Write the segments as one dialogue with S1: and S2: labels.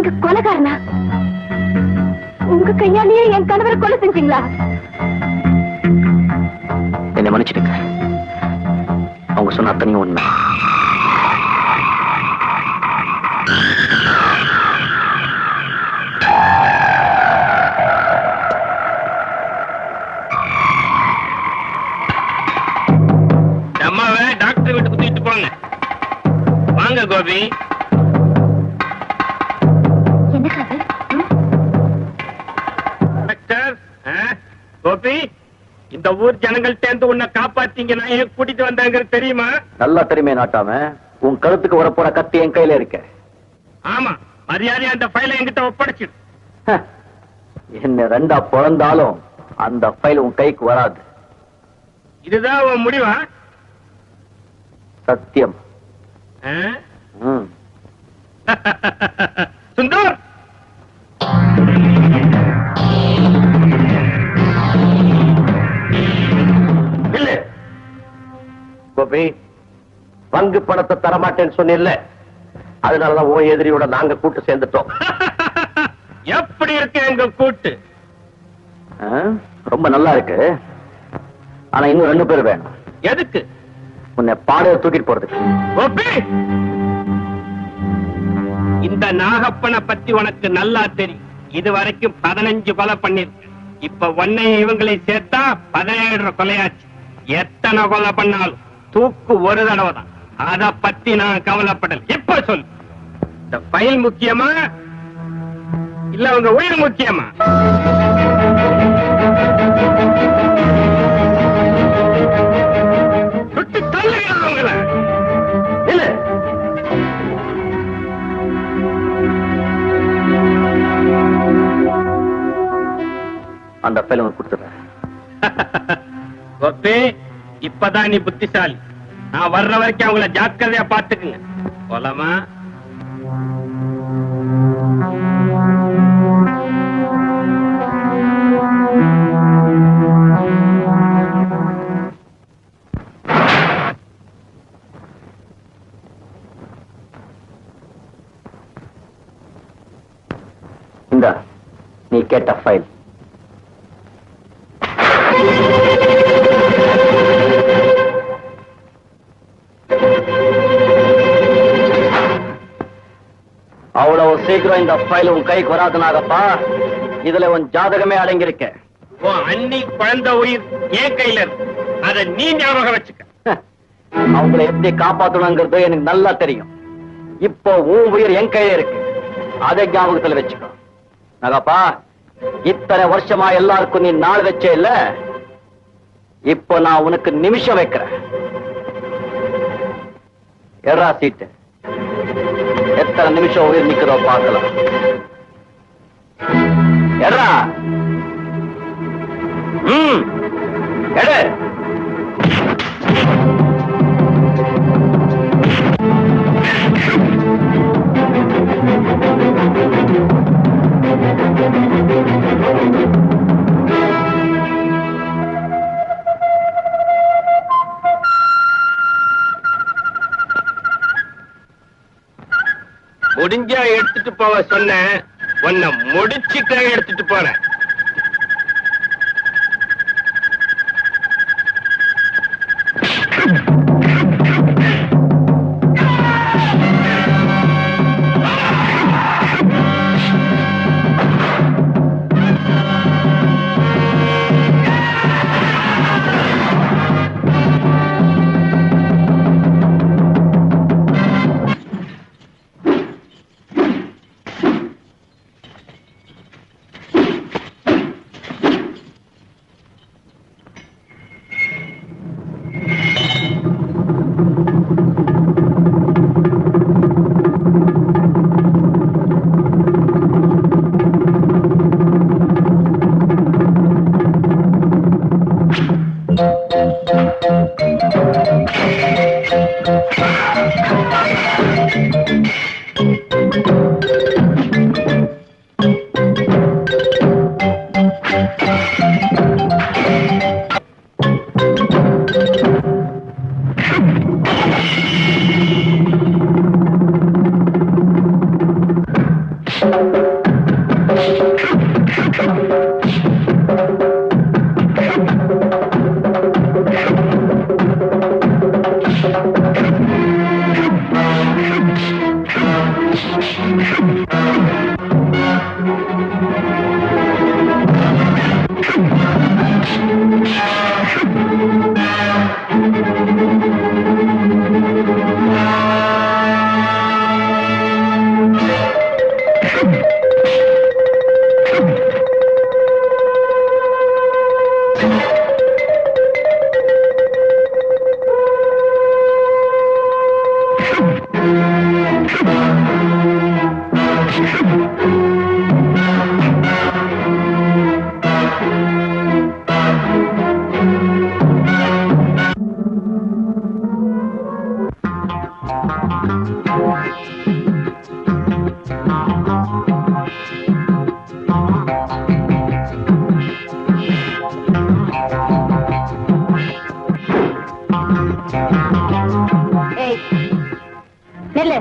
S1: நீங்க கொலைகாரனா? உங்க கையாலேயே என் கணவரை கொலை செஞ்சீங்களா?
S2: என்னை மன்னிச்சிடுங்க. அவங்க சொன்ன அத்தனையும் உண்மை.
S3: அம்மாவை டாக்டர் வீட்டுக்கு தூக்கிட்டு போங்க. வாங்க கோபி.
S1: என்ன கதை?
S3: டாக்டர் கோபி, இந்த ஊர் ஜனங்கள் சேர்ந்து உன்னை காப்பாத்தீங்க. நான் ஏன் கூட்டிட்டு வந்தாங்க தெரியுமா?
S2: நல்லா தெரியுமே நாட்டாம. உன் கழுத்துக்கு வரப்போற கத்தி என் கையில இருக்க.
S3: ஆமா, மரியாதை அந்த ஃபைலை என்கிட்ட ஒப்படைச்சிடு.
S2: என்ன ரெண்டா பிறந்தாலும் அந்த ஃபைல் உன் கைக்கு வராது.
S3: இதுதான் உன் முடிவா?
S2: சத்தியம்.
S3: சுந்தர்,
S2: இல்ல கோபி, பங்கு பணத்தை தரமாட்டேன்னு சொன்னில்ல, அதனாலதான் உன் எதிரியோட நாங்க கூட்டு சேர்ந்துட்டோம்.
S3: எப்படி இருக்கு எங்க கூட்டு?
S2: ரொம்ப நல்லா இருக்கு. ஆனா இன்னும் 2 பேர் வேணும்.
S3: எதுக்கு?
S2: உன்னை பாடையை தூக்கிட்டு போறதுக்கு.
S3: கோபி, இந்த நாகப்பனை பத்தி உனக்கு நல்லா தெரியும். இது வரைக்கும் 15 கொலை பண்ணிருக்கு. இப்ப ஒன்னை இவங்களை சேர்த்தா 17 கொலையாச்சு. எத்தனை கொலை பண்ணாலும் தூக்கு ஒரு தடவை தான். அத பத்தி நான் கவலைப்படல. இப்ப சொல்லு, இந்த ஃபைல் முக்கியமா இல்ல உங்க உயிர் முக்கியமா? சுட்டு தள்ளுகிறேன் உங்களை.
S2: இல்ல, அந்த ஃபைல் உனக்கு கொடுத்துறேன்.
S3: கோபி, இப்பதான் நீ புத்திசாலி. நான் வர்ற வரைக்கும் அவங்கள ஜாக்கிரதையா பாத்துக்குங்க. போலாமா?
S2: இந்த நீ கேட்ட ஃபைல். அவ்வளவு சீக்கிரம் இந்த ஃபைல் உன் கைக்கு வராதுனாகப்பா. இதுல உன் ஜாதகமே அடங்கியிருக்க.
S3: அன்னி குழந்தை உயிர் என் கையில இருக்கு. அதை நீ ஞாபகம் வச்சுக்க.
S2: அவங்களை எப்படி காப்பாற்றணுங்கிறது எனக்கு நல்லா தெரியும். இப்போ உன் உயிர் என் கையில இருக்கு. அதை ஞாபகத்துல வச்சுக்கோ நாகப்பா. இத்தனை வருஷமா எல்லாருக்கும் நீ நாள் வச்சே இல்ல, இப்போ நான் உனக்கு நிமிஷம் வைக்கிறேன். எறா சீட்டு. எத்தனை நிமிஷம் உயிர் நிக்கிறதோ பார்க்கலாம். எறா. எடு.
S3: முடிஞ்சா எடுத்துட்டு போக சொன்ன, உன்னை முடிச்சுட்டே எடுத்துட்டு போறேன்.
S1: நெல்லு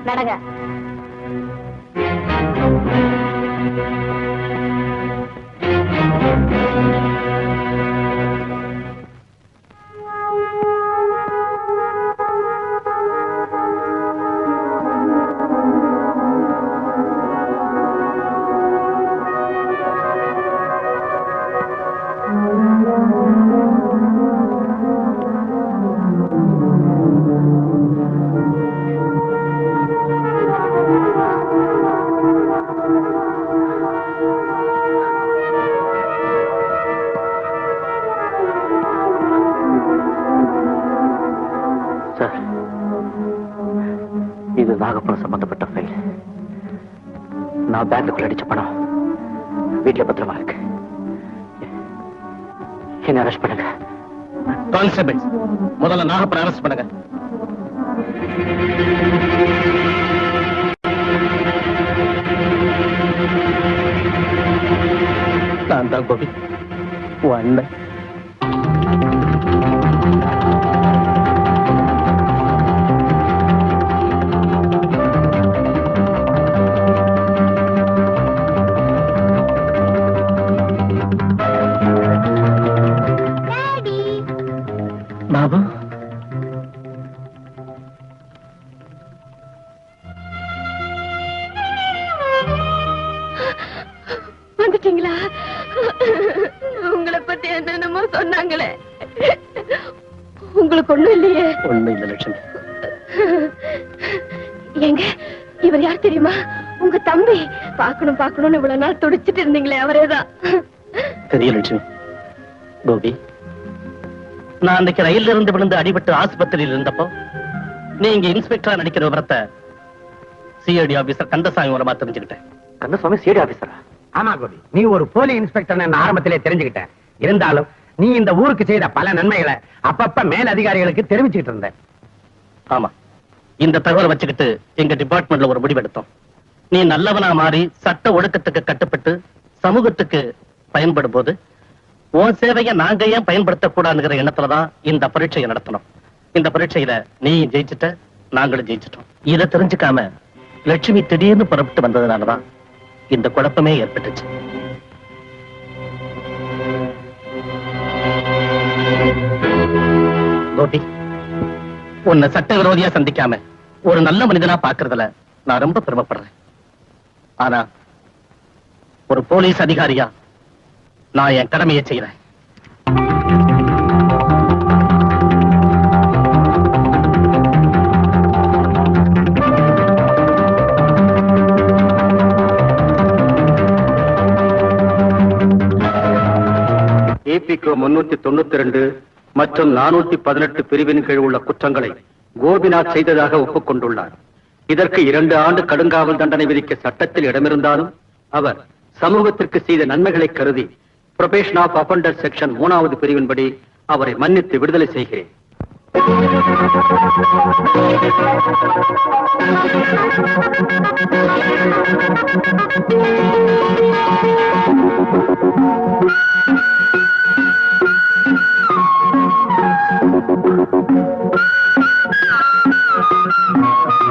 S1: நடங்க.
S2: இது நாகப்பணம் சம்பந்தப்பட்ட ஃபைல். நான் பேங்க்குள்ள அடிச்ச பணம் வீட்டுல பத்திரமா இருக்கு. என்ன அரெஸ்ட் பண்ணுங்க.
S4: கான்ஸ்டபிள், முதல்ல நாகப்பணம் அரெஸ்ட் பண்ணுங்க. நான் தான் கோபி, உன் அண்ணன். பாபு,
S1: வந்துட்டீங்களா? உங்களை பத்தி என்னென்னமோ சொன்னாங்களே, உங்களுக்கு ஒண்ணும் இல்லையே?
S4: ஒண்ணும் இல்ல லட்சுமி.
S1: எங்க இவர் யார் தெரியுமா? உங்க தம்பி. பாக்கணும் பாக்கணும்னு இவ்வளவு நாள் துடிச்சிட்டு இருந்தீங்களே, அவரேதான்.
S4: தெரியல லட்சுமி. கோபி, நான் அன்னைக்கு ரயில்ல இருந்து விழுந்து அடிபட்டு ஆஸ்பத்திரியில் இருந்தப்போ நீங்க இன்ஸ்பெக்டரா நடிக்கிற விவரத்தை சிஐடி ஆபீசர் கந்தசாமி மூலமா தெரிஞ்சுக்கிட்டேன்.
S2: கந்தசாமி சிஐடி ஆபீசரா?
S5: ஆமா கோபி, நீ ஒரு போலி இன்ஸ்பெக்டர் ஆரம்பத்திலே தெரிஞ்சுக்கிட்டேன். இருந்தாலும் நீ இந்த ஊருக்கு செய்த பல நன்மைகளை அப்பப்ப மேல் அதிகாரிகளுக்கு தெரிவிச்சுக்கிட்டு இருந்த.
S4: ஆமா, இந்த தகவலை வச்சுக்கிட்டு எங்க டிபார்ட்மெண்ட்ல ஒரு முடிவெடுத்தோம். நீ நல்லவனா மாறி சட்ட ஒழுக்கத்துக்கு கட்டுப்பட்டு சமூகத்துக்கு பயன்படும் போது உன் சேவையை நாங்க ஏன் பயன்படுத்தக்கூடாதுங்கிற எண்ணத்துலதான் இந்த பரீட்சையை நடத்தணும். இந்த பரீட்சையில நீ ஜெயிச்சுட்ட, நாங்களும் ஜெயிச்சிட்டோம். இதை தெரிஞ்சுக்காம லட்சுமி திடீர்னு புறப்பட்டு வந்ததுனாலதான் இந்த குழப்பமே ஏற்பட்டுச்சு. கோபி, உன்னை சட்ட விரோதியா சந்திக்காம ஒரு நல்ல மனிதனா பாக்குறதுல நான் ரொம்ப பெருமைப்படுறேன். ஆனா ஒரு போலீஸ் அதிகாரியா நான் என் கடமையை செய்யறேன்.
S2: ஏபிகோ 392 மற்றும் 418 பிரிவின் கீழ் உள்ள குற்றங்களை கோபிநாத் செய்ததாக ஒப்புக்கொண்டுள்ளார். இதற்கு 2 ஆண்டு கடுங்காவல் தண்டனை விதிக்க சட்டத்தில் இடமிருந்தாலும் அவர் சமூகத்திற்கு செய்த நன்மைகளை கருதி புரொபேஷன் ஆஃப் அஃபெண்டர் செக்ஷன் 3வது பிரிவின்படி அவரை மன்னித்து விடுதலை செய்கிறேன்.